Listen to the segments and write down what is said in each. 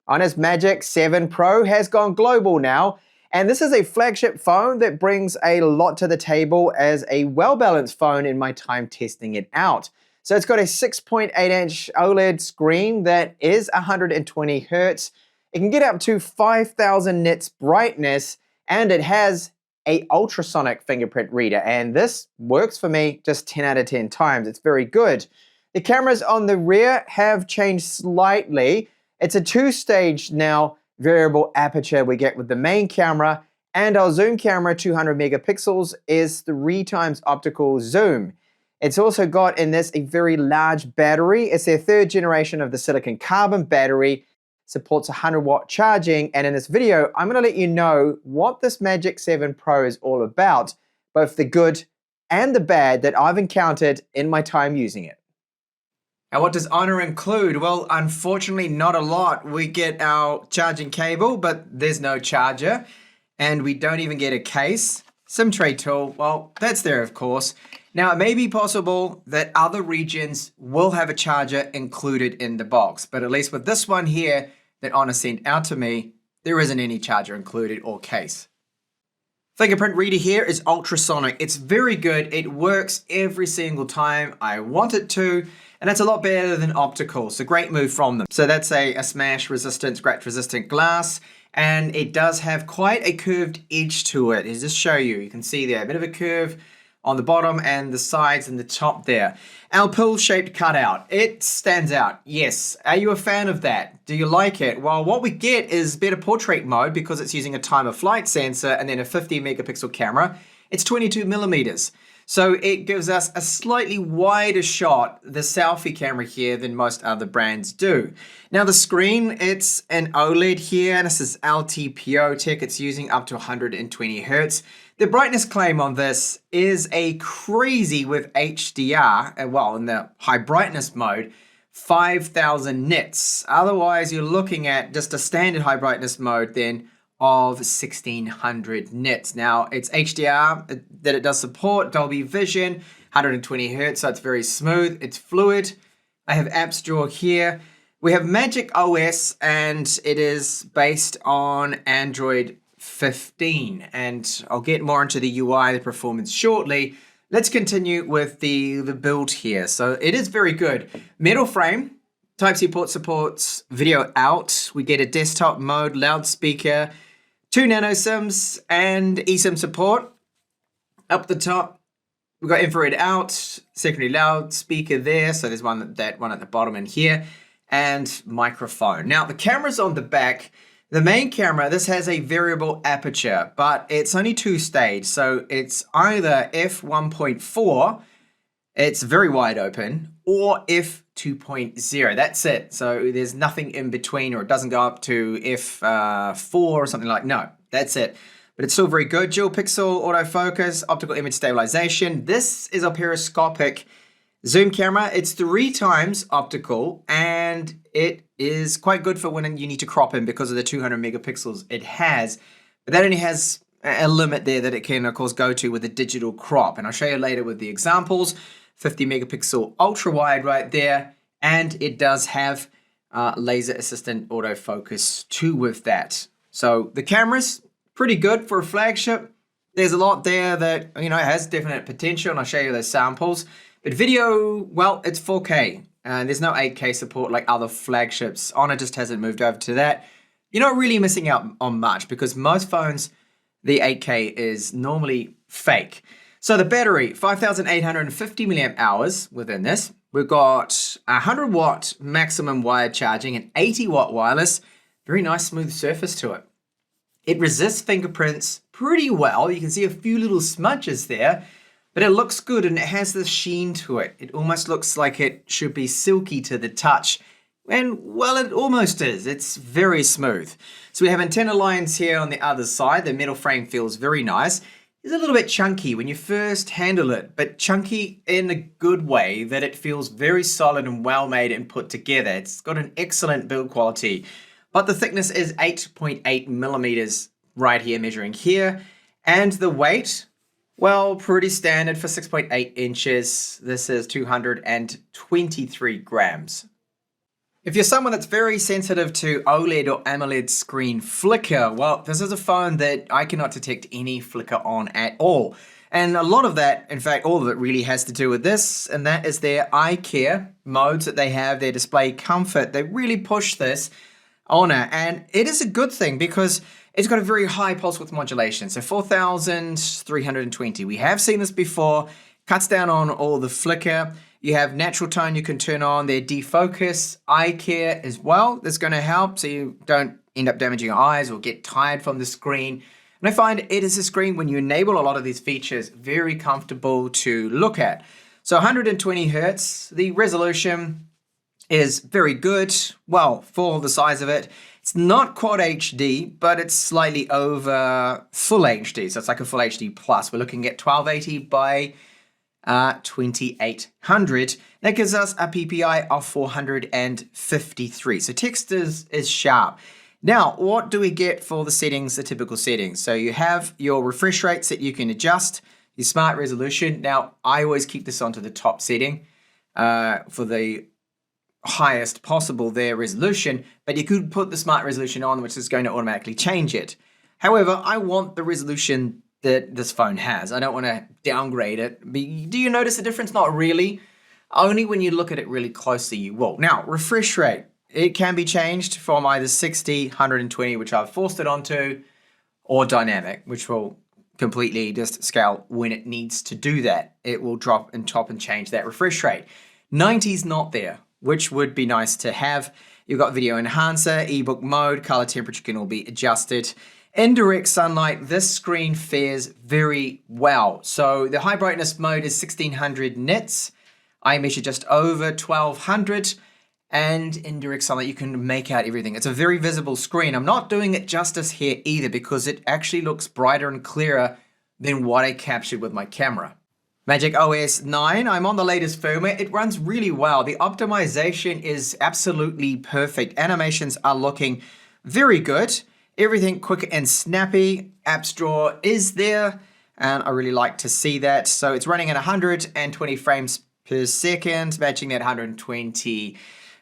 Honest Magic 7 Pro has gone global now, and this is a flagship phone that brings a lot to the table as a well-balanced phone in my time testing it out. So it's got a 6.8-inch OLED screen that is 120 Hz. It can get up to 5,000 nits brightness, and it has a ultrasonic fingerprint reader, and this works for me just 10 out of 10 times. It's very good. The cameras on the rear have changed slightly. It's a two-stage now variable aperture we get with the main camera, and our zoom camera, 200 megapixels, is 3 times optical zoom. It's also got in this a very large battery. It's their third generation of the silicon carbon battery, supports 100-watt charging, and in this video, I'm going to let you know what this Magic 7 Pro is all about, both the good and the bad that I've encountered in my time using it. Now, what does Honor include? Well, unfortunately, not a lot. We get our charging cable, but there's no charger, and we don't even get a case. SIM tray tool, well, that's there, of course. Now, it may be possible that other regions will have a charger included in the box, but at least with this one here that Honor sent out to me, there isn't any charger included or case. Fingerprint reader here is ultrasonic. It's very good. It works every single time I want it to, and it's a lot better than optical, so great move from them. So that's a smash resistant, scratch resistant glass, and it does have quite a curved edge to it. I'll just show you. You can see there a bit of a curve on the bottom and the sides and the top there. Our pill-shaped cutout, it stands out. Yes. Are you a fan of that? Do you like it? Well, what we get is better portrait mode because it's using a time of flight sensor and then a 50 megapixel camera. It's 22 millimeters. So it gives us a slightly wider shot, the selfie camera here, than most other brands do. Now the screen, it's an OLED here, and this is LTPO tech. It's using up to 120 Hertz. The brightness claim on this is a crazy with HDR, well, in the high brightness mode, 5,000 nits. Otherwise, you're looking at just a standard high brightness mode then of 1,600 nits. Now, it's HDR that it does support, Dolby Vision, 120 Hertz, so it's very smooth, it's fluid. I have apps drawer here. We have MagicOS, and it is based on Android 15, and I'll get more into the UI, the performance shortly. Let's continue with the build here. So it is very good. Metal frame, Type-C port supports video out. We get a desktop mode, loudspeaker, 2 nano SIMs, and eSIM support. Up the top, we've got infrared out, secondary loudspeaker there. So there's that one at the bottom in here, and microphone. Now the camera's on the back. The main camera, this has a variable aperture, but it's only 2-stage. So it's either f1.4, it's very wide open, or f2.0. That's it. So there's nothing in between, or it doesn't go up to f4 or something like, no, that's it. But it's still very good. Dual pixel autofocus, optical image stabilization. This is a periscopic zoom camera. It's 3 times optical, and it is quite good for when you need to crop in because of the 200 megapixels it has. But that only has a limit there that it can, of course, go to with a digital crop. And I'll show you later with the examples. 50 megapixel ultra wide right there. And it does have laser assistant autofocus too with that. So the camera's pretty good for a flagship. There's a lot there that, has definite potential, and I'll show you those samples. But video, well, it's 4K. And there's no 8K support like other flagships. Honor just hasn't moved over to that. You're not really missing out on much because most phones, the 8K is normally fake. So the battery, 5,850 milliamp hours within this. We've got 100-watt maximum wired charging and 80-watt wireless. Very nice smooth surface to it. It resists fingerprints pretty well. You can see a few little smudges there. But it looks good, and it has this sheen to it. It almost looks like it should be silky to the touch. And, well, it almost is. It's very smooth. So we have antenna lines here on the other side. The metal frame feels very nice. It's a little bit chunky when you first handle it, but chunky in a good way, that it feels very solid and well made and put together. It's got an excellent build quality. But the thickness is 8.8 millimeters right here, measuring here. And the weight, well, pretty standard for 6.8 inches. This is 223 grams. If you're someone that's very sensitive to OLED or AMOLED screen flicker, well, this is a phone that I cannot detect any flicker on at all. And a lot of that, in fact, all of it really has to do with this, and that is their eye care modes that they have, their display comfort. They really push this on it, and it is a good thing because it's got a very high pulse width modulation, so 4,320. We have seen this before, cuts down on all the flicker. You have natural tone you can turn on, their defocus, eye care as well. That's going to help so you don't end up damaging your eyes or get tired from the screen. And I find it is a screen, when you enable a lot of these features, very comfortable to look at. So 120 Hertz, the resolution is very good, well, for the size of it. It's not Quad HD, but it's slightly over Full HD, so it's like a Full HD Plus. We're looking at 1280 by 2800. That gives us a PPI of 453. So text is sharp. Now, what do we get for the settings, the typical settings? So you have your refresh rates that you can adjust, your smart resolution. Now, I always keep this onto the top setting for the highest possible there resolution, but you could put the smart resolution on, which is going to automatically change it. However, I want the resolution that this phone has. I don't want to downgrade it. Do you notice the difference? Not really. Only when you look at it really closely you will. Now, refresh rate. It can be changed from either 60, 120, which I've forced it onto, or dynamic, which will completely just scale when it needs to do that. It will drop and top and change that refresh rate. 90's not there, which would be nice to have. You've got video enhancer, ebook mode, color temperature can all be adjusted. Indirect sunlight, this screen fares very well. So the high brightness mode is 1600 nits. I measure just over 1200. And indirect sunlight, you can make out everything. It's a very visible screen. I'm not doing it justice here either because it actually looks brighter and clearer than what I captured with my camera. MagicOS 9, I'm on the latest firmware. It runs really well. The optimization is absolutely perfect. Animations are looking very good. Everything quick and snappy. Apps drawer is there, and I really like to see that. So it's running at 120 frames per second, matching that 120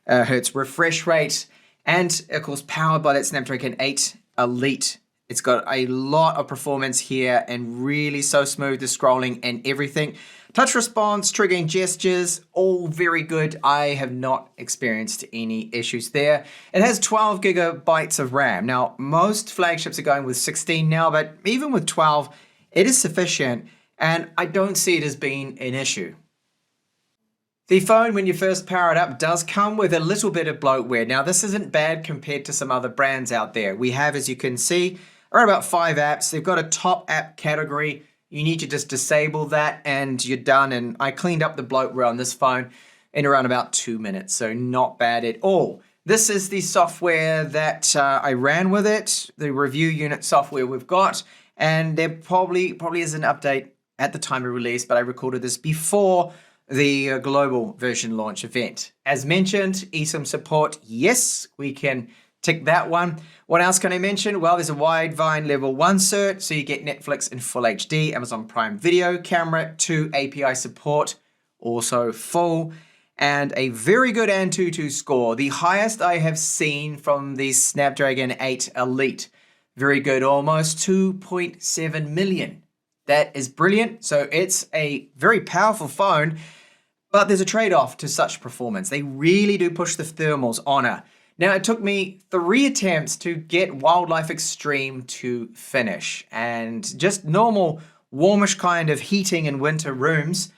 Hertz refresh rate, and of course powered by that Snapdragon 8 Elite. It's got a lot of performance here and really so smooth, the scrolling and everything. Touch response, triggering gestures, all very good. I have not experienced any issues there. It has 12 gigabytes of RAM. Now, most flagships are going with 16 now, but even with 12, it is sufficient, and I don't see it as being an issue. The phone, when you first power it up, does come with a little bit of bloatware. Now, this isn't bad compared to some other brands out there. We have, as you can see, around about 5 apps. They've got a top app category. You need to just disable that and you're done. And I cleaned up the bloatware on this phone in around about 2 minutes, so not bad at all. This is the software that I ran with it, the review unit software we've got, and there probably is an update at the time of release, but I recorded this before the global version launch event. As mentioned, eSIM support, yes, we can tick that one. What else can I mention? Well, there's a Widevine level 1 cert, so you get Netflix in Full HD, Amazon Prime Video, Camera 2 API support, also full, and a very good Antutu score, the highest I have seen from the Snapdragon 8 Elite. Very good, almost 2.7 million. That is brilliant. So it's a very powerful phone, but there's a trade-off to such performance. They really do push the thermals on her. Now, it took me 3 attempts to get Wildlife Extreme to finish, and just normal warmish kind of heating in winter rooms,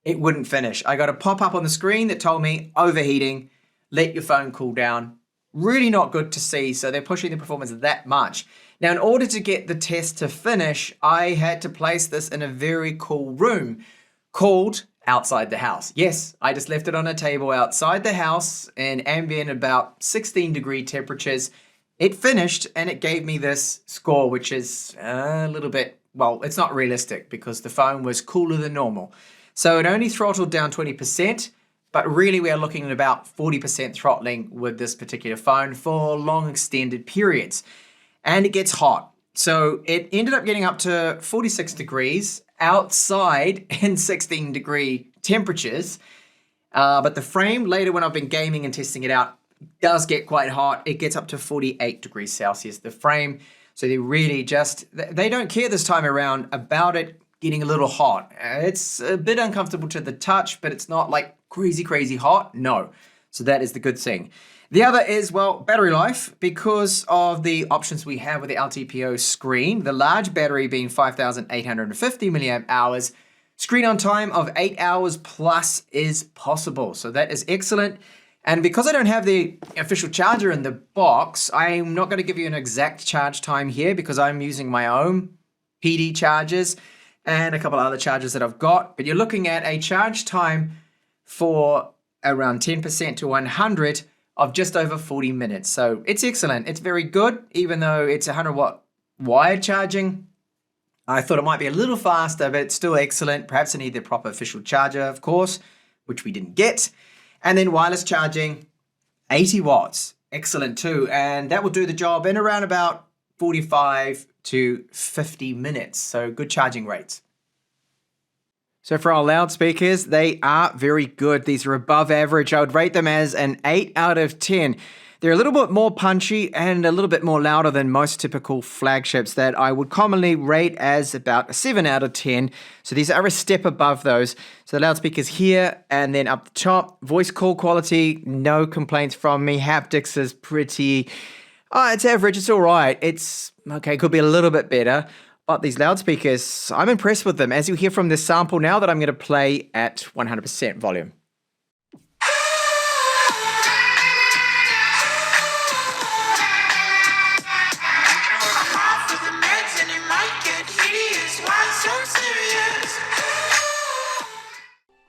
it wouldn't finish. I got a pop-up on the screen that told me overheating, let your phone cool down. Really not good to see, so they're pushing the performance that much. Now, in order to get the test to finish, I had to place this in a very cool room called outside the house. Yes, I just left it on a table outside the house in ambient about 16-degree temperatures. It finished and it gave me this score, which is a little bit, well, it's not realistic because the phone was cooler than normal. So it only throttled down 20%, but really we are looking at about 40% throttling with this particular phone for long extended periods. And it gets hot. So it ended up getting up to 46 degrees outside in 16-degree temperatures. But the frame later when I've been gaming and testing it out does get quite hot. It gets up to 48 degrees Celsius, the frame. So they really they don't care this time around about it getting a little hot. It's a bit uncomfortable to the touch, but it's not like crazy, crazy hot. No. So that is the good thing. The other is, well, battery life, because of the options we have with the LTPO screen, the large battery being 5,850 milliamp hours, screen on time of 8 hours plus is possible. So that is excellent. And because I don't have the official charger in the box, I'm not going to give you an exact charge time here because I'm using my own PD chargers and a couple of other chargers that I've got. But you're looking at a charge time for around 10% to 100 of just over 40 minutes. So it's excellent. It's very good, even though it's 100 watt wired charging. I thought it might be a little faster, but it's still excellent. Perhaps I need the proper official charger, of course, which we didn't get. And then wireless charging, 80 watts. Excellent too. And that will do the job in around about 45 to 50 minutes. So good charging rates. So for our loudspeakers, they are very good. These are above average. I would rate them as an 8 out of 10. They're a little bit more punchy and a little bit more louder than most typical flagships that I would commonly rate as about a 7 out of 10. So these are a step above those. So the loudspeakers here and then up the top. Voice call quality, no complaints from me. Haptics is pretty, it's average, it's all right. It's, okay, could be a little bit better. But these loudspeakers, I'm impressed with them, as you hear from this sample now that I'm going to play at 100% volume.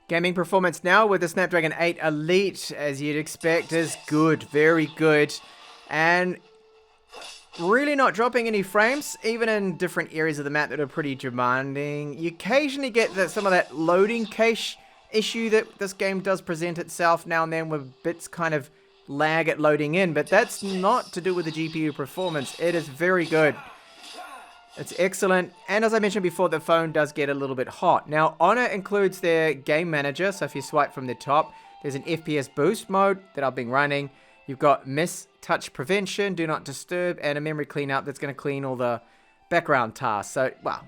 Gaming performance now with the Snapdragon 8 Elite, as you'd expect, is good, very good. And really not dropping any frames, even in different areas of the map that are pretty demanding. You occasionally get some of that loading cache issue that this game does present itself now and then, where bits kind of lag at loading in, but that's not to do with the GPU performance. It is very good. It's excellent, and as I mentioned before, the phone does get a little bit hot. Now, Honor includes their game manager, so if you swipe from the top, there's an FPS boost mode that I've been running. You've got miss touch prevention, do not disturb, and a memory cleanup that's going to clean all the background tasks. So, well,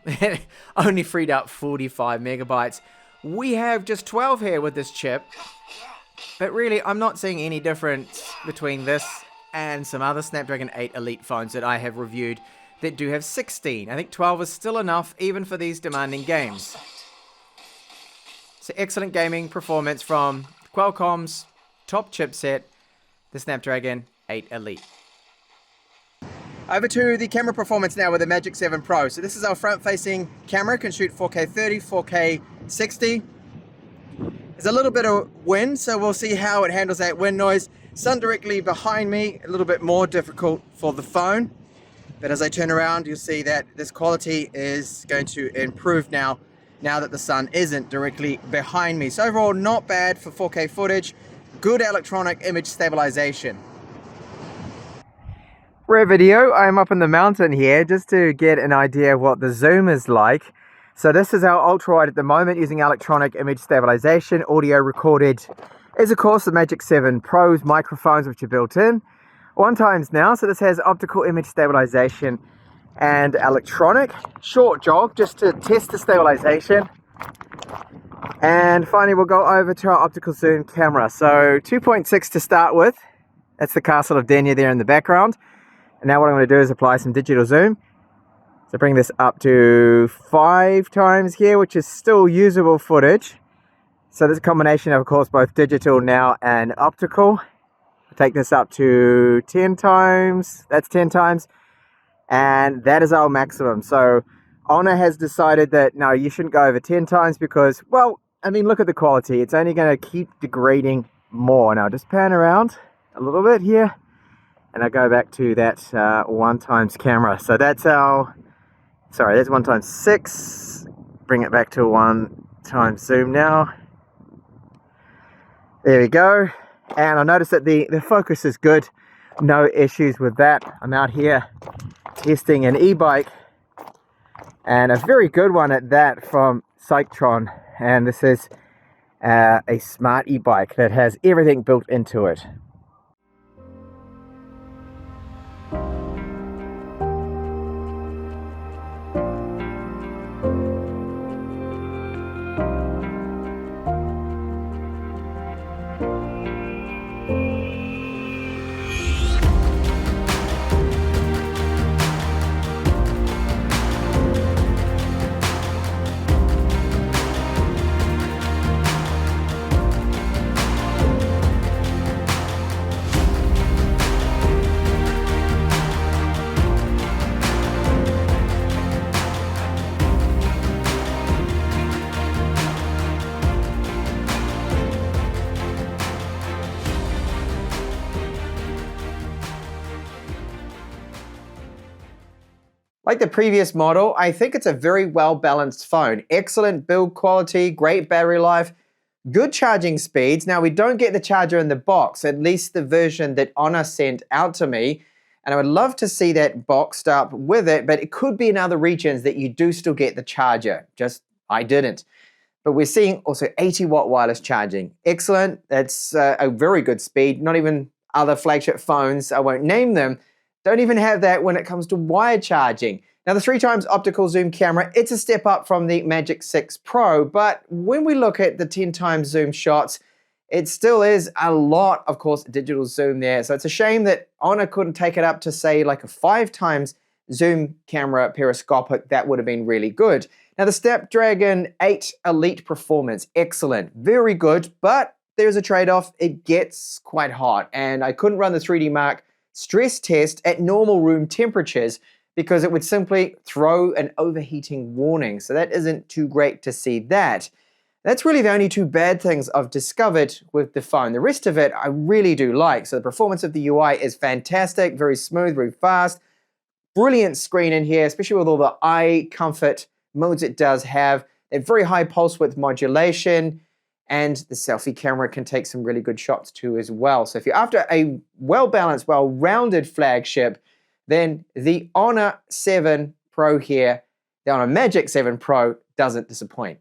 only freed up 45 megabytes. We have just 12 here with this chip, but really, I'm not seeing any difference between this and some other Snapdragon 8 Elite phones that I have reviewed that do have 16. I think 12 is still enough, even for these demanding games. So, excellent gaming performance from Qualcomm's top chipset, the Snapdragon 8 Elite. Over to the camera performance now with the Magic 7 Pro. So this is our front-facing camera, can shoot 4K 30, 4K 60. There's a little bit of wind, so we'll see how it handles that wind noise. Sun directly behind me, a little bit more difficult for the phone. But as I turn around, you'll see that this quality is going to improve now that the sun isn't directly behind me. So overall, not bad for 4K footage. Good electronic image stabilization. For a video, I'm up in the mountain here just to get an idea of what the zoom is like. So this is our ultra wide at the moment using electronic image stabilization. Audio recorded is of course the Magic 7 Pro's microphones, which are built in 1x now. So this has optical image stabilization and electronic. Short jog just to test the stabilization. And finally, we'll go over to our optical zoom camera. So 2.6 to start with. That's the castle of Denia there in the background. And now what I'm going to do is apply some digital zoom. So bring this up to 5 times here, which is still usable footage. So this combination of course, both digital now and optical. I'll take this up to 10 times. That's 10 times. And that is our maximum. So Honor has decided that, no, you shouldn't go over 10 times because, well, I mean, look at the quality. It's only going to keep degrading more. Now, just pan around a little bit here, and I go back to that 1x camera. So that's our, sorry, that's 1x6. Bring it back to 1x zoom now. There we go. And I notice that the focus is good. No issues with that. I'm out here testing an e-bike, and a very good one at that from Cyctron. And this is a smart e-bike that has everything built into it. Like the previous model, I think it's a very well-balanced phone. Excellent build quality, great battery life, good charging speeds. Now, we don't get the charger in the box, at least the version that Honor sent out to me. And I would love to see that boxed up with it, but it could be in other regions that you do still get the charger. Just, I didn't. But we're seeing also 80-watt wireless charging. Excellent. That's a very good speed. Not even other flagship phones, I won't name them, don't even have that when it comes to wired charging. Now, the 3x optical zoom camera, it's a step up from the Magic 6 Pro, but when we look at the 10x zoom shots, it still is a lot, of course, digital zoom there. So it's a shame that Honor couldn't take it up to, say, like a 5x zoom camera periscopic. That would have been really good. Now, the Snapdragon 8 Elite performance, excellent, very good, but there's a trade-off. It gets quite hot, and I couldn't run the 3D Mark stress test at normal room temperatures because it would simply throw an overheating warning. So that isn't too great to see that. That's really the only two bad things I've discovered with the phone. The rest of it I really do like. So the performance of the UI is fantastic, very smooth, very fast. Brilliant screen in here, especially with all the eye comfort modes it does have. A very high pulse width modulation. And the selfie camera can take some really good shots too as well. So if you're after a well-balanced, well-rounded flagship, then the Honor 7 Pro here, the Honor Magic 7 Pro doesn't disappoint.